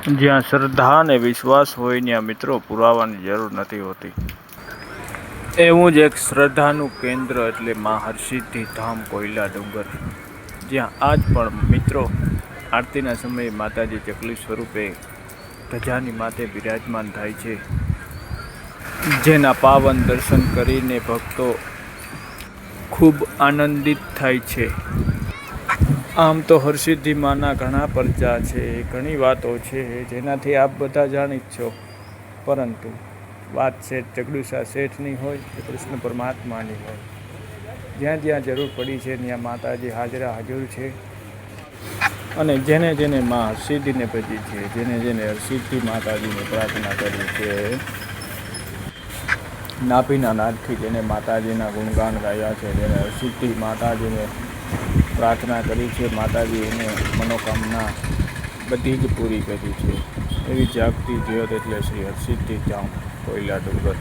જ્યાં શ્રદ્ધા અને વિશ્વાસ હોય ત્યાં મિત્રો પુરાવાની જરૂર નથી હોતી. એવું જ એક શ્રદ્ધાનું કેન્દ્ર એટલે મા હરસિદ્ધિ ધામ કોયલા ડુંગર, જ્યાં આજ પણ મિત્રો આરતીના સમયે માતાજી ચકલી સ્વરૂપે ધજાની માથે બિરાજમાન થાય છે, જેના પાવન દર્શન કરીને ભક્તો ખૂબ આનંદિત થાય છે. આમ તો હરસિદ્ધિ માના ઘણા પરચા છે, ઘણી વાતો છે જેનાથી આપ બધા જાણી જ છો, પરંતુ વાત શેઠ જગડુશા શેઠની હોય કે કૃષ્ણ પરમાત્માની હોય, જ્યાં જ્યાં જરૂર પડી છે ત્યાં માતાજી હાજર છે. અને જેને જેને મા હરસિદ્ધિને ભજી છે, જેને જેને હરસિદ્ધિ માતાજીને પ્રાર્થના કરી છે, નાભીના નાદથી જેને માતાજીના ગુણગાન ગાયા છે, જેને હરસિદ્ધિ માતાજીને પ્રાર્થના કરી છે, માતાજી એને મનોકામના બધી જ પૂરી કરી છે. એવી જાગતી જ્યોત એટલે શ્રી હરસિદ્ધિ ધામ કોયલા ડુંગર.